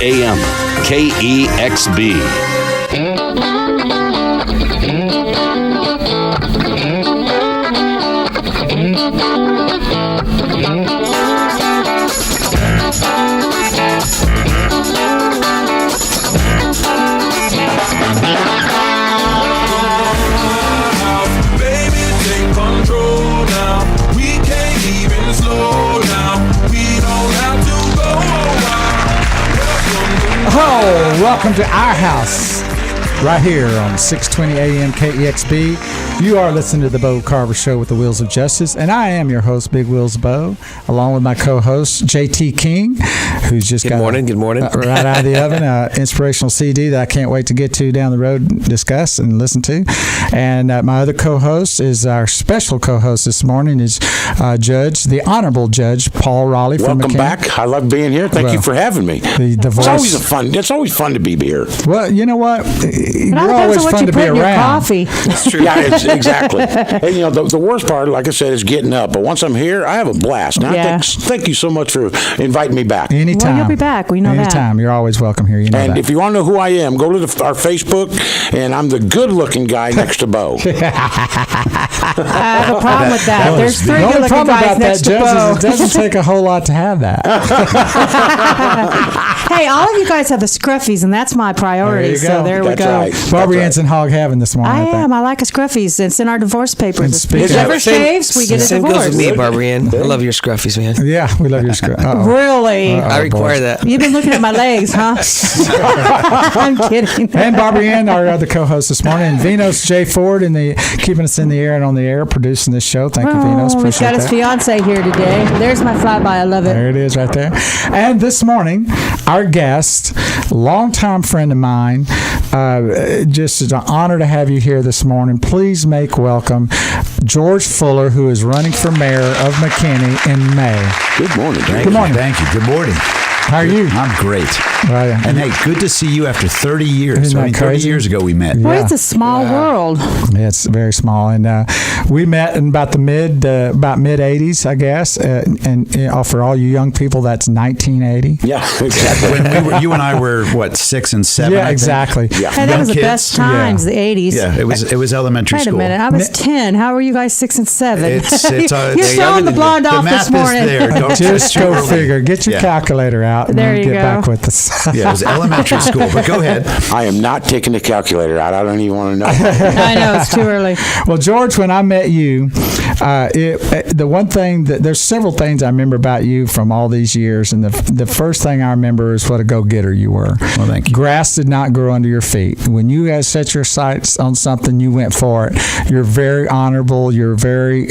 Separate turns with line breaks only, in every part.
AM KEXB.
Oh, welcome to our house, right here on 620 AM KEXB. You are listening to the Bo Carver Show with the Wheels of Justice, and I am your host, Big Wheels Bo, along with my co-host, JT King, who's just
Good morning.
Right out of the oven, inspirational CD that I can't wait to get to down the road, discuss and listen to. And my other co-host is our special co-host this morning is the Honorable Judge Paul Raleigh from
McKinney.
Welcome
back. I love being here. Thank you for having me. It's always fun to be here.
Well, you know what?
You're always fun to be around. Coffee.
That's true.
Yeah, exactly. And the worst part, like I said, is getting up. But once I'm here, I have a blast. And thank you so much for inviting me back.
Anytime.
Well, you'll be back. We know that.
Anytime. You're always welcome here. You know
and
that.
if you want to know who I am, go to our Facebook, and I'm the good-looking guy next to Bo.
I have a problem with that. There's three good-looking guys next to Bo.
It doesn't take a whole lot to have that.
Hey, all of you guys have the scruffies, and that's my priority. So there we go.
Right.
Barbara Ann's in hog heaven this morning.
I am. I like a scruffies. It's in our divorce papers.
And
If whoever shaves, we get a
Same
divorce.
goes with me, Barbara Ann. I love your scruffies, man.
Yeah, we love your scruff.
Really?
I require that.
You've been looking at my legs, huh? I'm kidding.
And Barbara Ann, our other co-host this morning, and Venus J. Ford, keeping us in the air and on the air, producing this show. Thank you, Venus.
We've got his fiance here today. There's my flyby. I love it.
There it is right there. And this morning, our guest, longtime friend of mine, just is an honor to have you here this morning. Please make welcome George Fuller, who is running for mayor of McKinney in May.
Good morning.
Good morning.
Thank you. Good morning.
How are you?
I'm great.
Right.
And hey, good to see you after 30 years.
Isn't that
30
crazy?
years ago we met.
Boy, it's a small world.
Yeah, it's very small, and we met in about mid 80s, I guess. And for all you young people, that's 1980.
Yeah, exactly.
When you and I were 6 and 7.
Yeah, exactly.
Yeah.
Hey, that was the
kids.
best times, the 80s.
Yeah, it was elementary
Wait
school.
a minute, I was 10. How were you guys 6 and 7?
It's
You're throwing the blonde off
math
this morning.
is there. Don't
Just go figure. Get your calculator out and
There you
get
go.
back with us.
Yeah, it was elementary school, but go ahead.
I am not taking the calculator out. I don't even want to know.
I know, it's too early.
Well, George, when I met you, the one thing there's several things I remember about you from all these years, and the first thing I remember is what a go-getter you were.
Well, thank you.
Grass did not grow under your feet. When you guys set your sights on something, you went for it. You're very honorable. You're very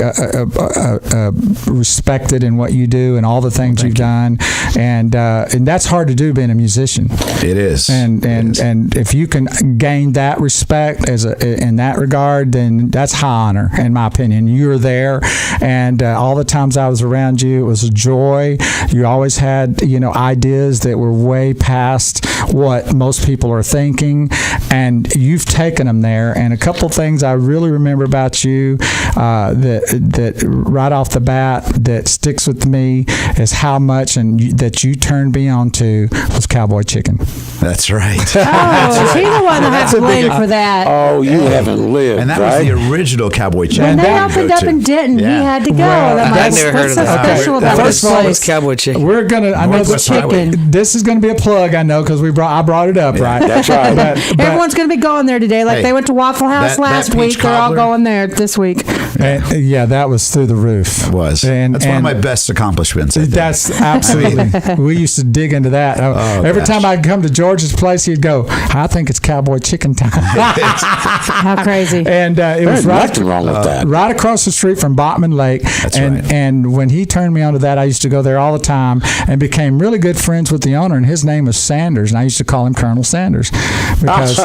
respected in what you do and all the things you've done, and that's hard to do being a musician.
It is.
And if you can gain that respect in that regard, then that's high honor, in my opinion. You're there, and all the times I was around you, it was a joy. You always had, ideas that were way past what most people are thinking, and you've taken them there. And a couple of things I really remember about you that right off the bat that sticks with me is how much that you turned me on to was Cowboy Chicken.
That's right.
Oh, is he the one that has blamed for that?
Oh, you haven't lived,
And that
right?
was the original Cowboy Chicken.
When they
that we
opened
go
up
to.
in Denton, he had to go.
Well,
I'm
I've
like,
never heard
what's
of
so
that.
special about
First
this
of all,
place?
Cowboy Chicken.
We're gonna. I know
Northwest
this,
Highway.
this is gonna be a plug. I know because I brought it up, right?
That's right.
But
Everyone's going to be going there today. Like
Hey,
they went to Waffle House
that
last
peach
week. They're all
cobbler-
going there this week.
yeah, that was through the roof.
It was. That's one of my best accomplishments. I think.
That's absolutely. We used to dig into that. Every time I'd come to George's place, he'd go, "I think it's Cowboy Chicken time."
How crazy!
And it
There's
was right.
nothing wrong with that.
Right across the street from Botman Lake.
That's
and,
right.
And when he turned me onto that, I used to go there all the time and became really good friends with the owner. And his name was Sanders, and I used to call him Colonel Sanders because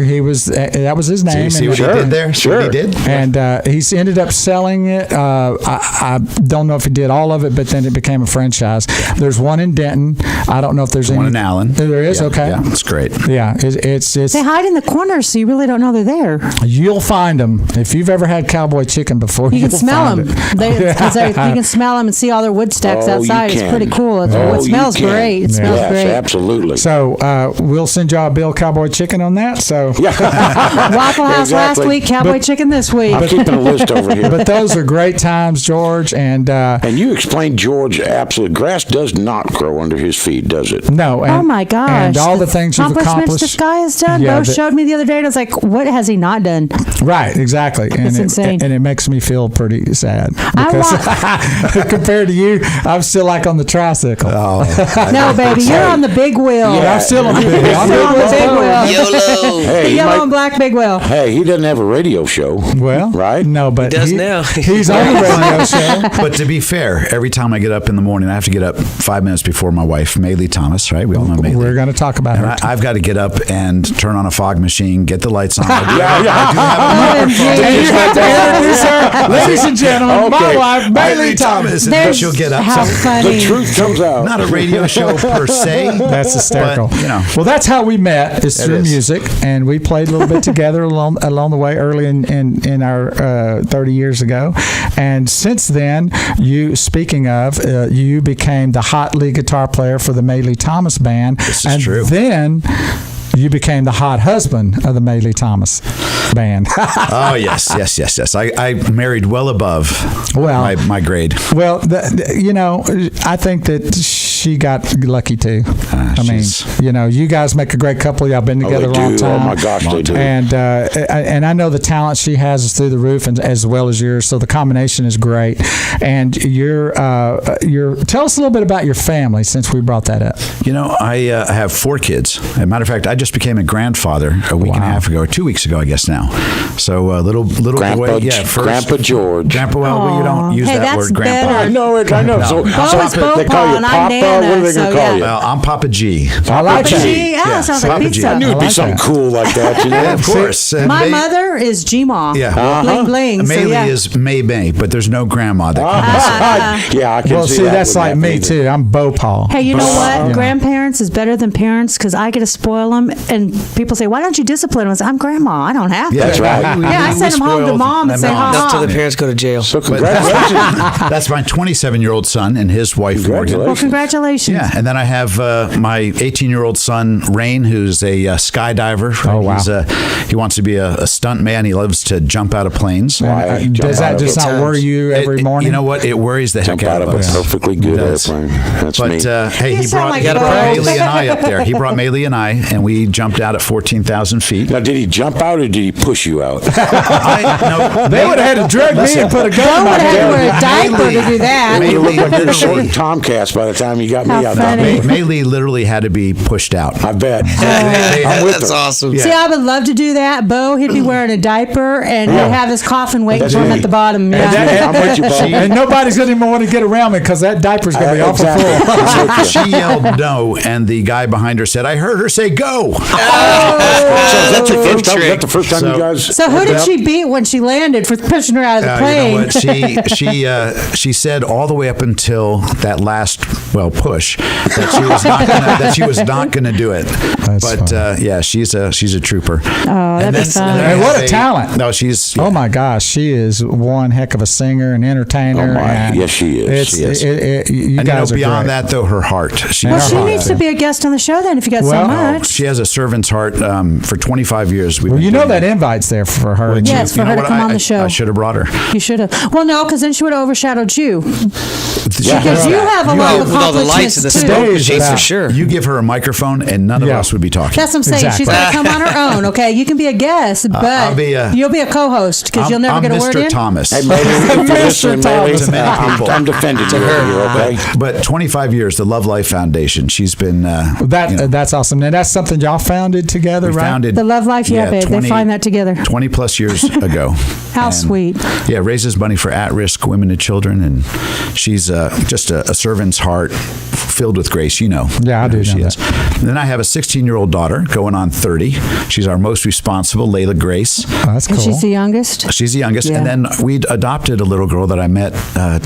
he was that was his name.
See
and
what he did there? See what he did?
And he's ended up selling it. I don't know if he did all of it, but then it became a franchise. There's one in Denton. I don't know if there's
one in Allen.
There is? Okay.
Yeah, it's great.
Yeah, it's
They hide in the corners, so you really don't know they're there.
You'll find them. If you've ever had cowboy chicken before,
You can smell them.
it.
You can smell them and see all their wood stacks outside. It's pretty cool. It smells great. It smells great.
Absolutely.
So we'll send y'all a bill cowboy chicken on that. So
Waffle House last week, cowboy chicken this week.
I'm keeping a list over here.
But those are great times, George. And
you explained, George, absolutely. Grass does not grow under his feet, does it?
No. And,
oh my gosh!
And all the things you've accomplished.
This guy has done. Bo showed me the other day, and I was like, "What has he not done?"
Right, exactly.
It's insane.
And it makes me feel pretty sad because compared to you, I'm still like on the tricycle.
Oh,
no, baby, you're on the big wheel.
Yeah, I'm still on the big wheel.
I'm still on the big wheel.
YOLO.
The yellow and black big wheel.
Hey, he doesn't have a radio show.
Well,
right?
No, but
he does now.
He's on the radio show.
But to be fair, every time I get up in the morning, I have to get up 5 minutes before my wife, Maylee Thomas, right? We all know Maylee.
We're going to talk about her.
I've got to get up and turn on a fog machine, get the lights on. I
do have ladies and gentlemen, my wife, Maylee Thomas.
And she'll get up.
How funny.
The truth comes out.
Not a radio show per se.
That's hysterical.
But,
well, that's how we met. Is through music, and we played a little bit together along the way early in our 30 years ago. And since then, speaking of, you became the hot lead guitar player for the Maylee Thomas band.
This is true.
Then you became the hot husband of the Maylee Thomas band.
Oh, yes. I married well above my grade.
Well, I think that she got lucky too. I mean, you guys make a great couple. Y'all been together a long time.
Oh my gosh, they do.
And I know the talent she has is through the roof, and as well as yours. So the combination is great. And you're tell us a little bit about your family since we brought that up.
I have 4 kids. As a matter of fact, I just became a grandfather a week and a half ago, or 2 weeks ago, I guess now. So little
Grandpa,
boy,
Grandpa George.
Grandpa, well, you don't use that word, Grandpa.
Better.
I know it.
No.
So
they
call you Papa. What are they going to call you?
Well, I'm Papa G.
I like
Papa
that.
G. Yeah, sounds like
Papa
pizza.
G.
I knew it'd be something cool like that.
Yeah, of course. And
My mother is G-Ma.
Yeah.
Bling bling.
Maylee is May, but there's no grandma that
Yeah, I can
Well, see, that's like me too. I'm Bo Paul.
Hey, you know what? Grandparents is better than parents because I get to spoil them, and people say, "Why don't you discipline them?" I say, I'm grandma. I don't have to.
Yeah, that's right.
I send them home to mom and say,
Not till
"Ha
the parents go to jail.
So congratulations.
That's my 27-year-old son and his wife, Morgan.
Well, congratulations.
Yeah, and then I have my 18-year-old son, Rain, who's a skydiver.
Oh, wow.
He wants to be a stunt man. He loves to jump out of planes.
Does that just not worry you every morning?
You know what? It worries the heck out of us.
A perfectly good airplane. That's me.
But hey, he brought
like
Maylee and I up there. He brought Maylee and I, and we jumped out at 14,000 feet.
Now, did he jump out or did he push you out?
They would have had to drug me and put a gun in my
would have to
belly.
wear a diaper to do that.
You looked like you were shorting Tomcats by the time you got me
How
out.
funny.
Maylee literally had to be pushed out.
I bet.
I'm
with
That's
her.
awesome.
Yeah.
See, I would love to do that. Bo, he'd be wearing a diaper, and he'd have his coffin waiting for him
me.
at the bottom. Yeah.
I'm with you, Bob.
And nobody's going to even want to get around me because that diaper's going to be awful full.
She yelled no, and the guy behind her said, "I heard her say go."
So is that your first time? Was that the first time you guys?
So who did she beat when she landed for pushing her out of the plane?
You know what? She said all the way up until that last push that she was not gonna do it. Yeah, she's a trooper.
Oh, that'd be fun.
And what a talent!
No, she's.
Oh my gosh, she is one heck of a singer and entertainer.
Oh my.
and
Yes, she is.
She is.
You
And
guys are
beyond
great.
that, though, her heart. She
Needs to be a guest on the show then if you got so much.
She has a servant's heart. For 25 years, we've
Well,
been
you know
doing
that
it.
invite's there for her.
Yes, for her to come on the show.
I should have brought her.
You should have. Well, no, because then she would have overshadowed you. Because you have a
You
lot
have
of
with all the lights and the
accomplishments, too.
smoke
Stage
machines for
out.
sure.
You give her a microphone, and none of us would be talking.
That's what I'm saying.
Exactly.
She's got to come on her own, okay? You can be a guest, but you'll be a co-host because you'll never
I'm
get a word
Mr.
in.
Thomas.
Hey, Maylee, if you're listening,
Thomas.
Maylee, I'm defending you over here, okay?
But 25 years, the Love Life Foundation. She's been
That's awesome. And that's something y'all founded together,
we
right?
founded
The Love Life, yeah, babe. They find that together.
20 plus years ago.
How
And,
sweet.
Yeah, raises money for at-risk women and children, and she's just a servant's heart. filled with grace. You know.
Yeah, I do
who she
know
is. And then I have a 16-year-old daughter going on 30. She's our most responsible, Layla Grace.
Oh, that's cool.
And she's the youngest?
She's the youngest.
Yeah.
And then we adopted a little girl that I met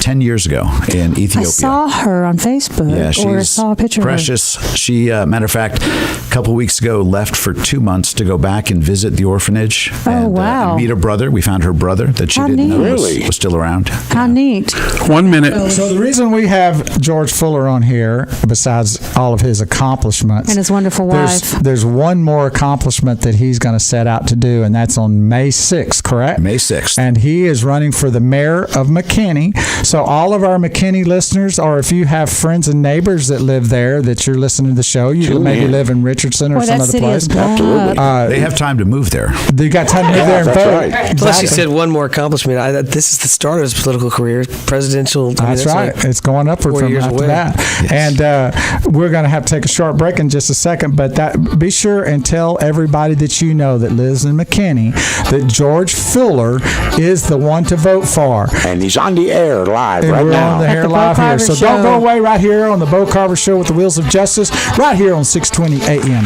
10 years ago in Ethiopia.
I saw her on Facebook.
Yeah,
or
she's
saw a picture
precious. She, matter of fact, a couple weeks ago left for 2 months to go back and visit the orphanage.
Oh, wow.
And meet her brother. We found her brother that she
How
didn't know
neat.
was still around.
of her. How neat.
1 minute.
So the reason we have George Fuller on here, besides all of his accomplishments,
And his wonderful wife.
there's one more accomplishment that he's going to set out to do, and that's on May 6th, correct?
May 6th.
And he is running for the mayor of McKinney. So all of our McKinney listeners, or if you have friends and neighbors that live there that you're listening to the show, you
Tune
maybe
in.
live in Richardson or
Boy,
some
that
other
city
place.
is blown up.
They have time to move there.
You got time to move there and
that's
vote.
right.
Exactly.
Plus, you said one more accomplishment. This is the start of his political career, presidential.
That's right.
like
It's going upward
4
from
years
after
away.
that.
Yes.
And we're going to have to take a short break in just a second, but be sure and tell everybody that you know that lives in McKinney that George Fuller is the one to vote for.
And he's on the air live
And
right
we're
now.
on the
At
air
the
live here. So
BoCarver
don't go
Show.
away right here on the Bo Carver Show with the Wheels of Justice, right here on 620 AM.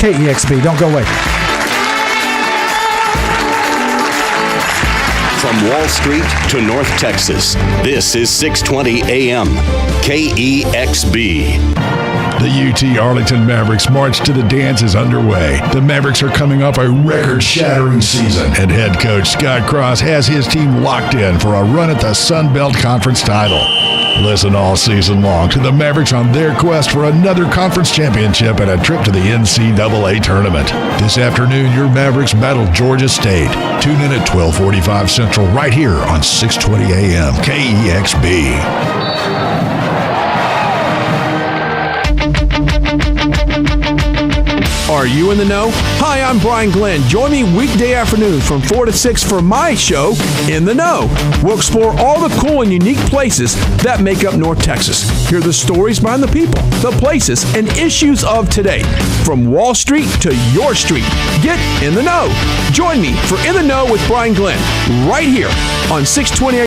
KEXB. Don't go away.
From Wall Street to North Texas, this is 620 AM KEXB.
The UT Arlington Mavericks march to the dance is underway. The Mavericks are coming off a record-shattering season, and head coach Scott Cross has his team locked in for a run at the Sun Belt Conference title. Listen all season long to the Mavericks on their quest for another conference championship and a trip to the NCAA tournament. This afternoon, your Mavericks battle Georgia State. Tune in at 12:45 Central right here on 620 AM KEXB.
Are you in the know? Hi, I'm Brian Glenn. Join me weekday afternoons from 4 to 6 for my show, In the Know. We'll explore all the cool and unique places that make up North Texas. Hear the stories behind the people, the places, and issues of today. From Wall Street to your street. Get in the know. Join me for In the Know with Brian Glenn right here on 620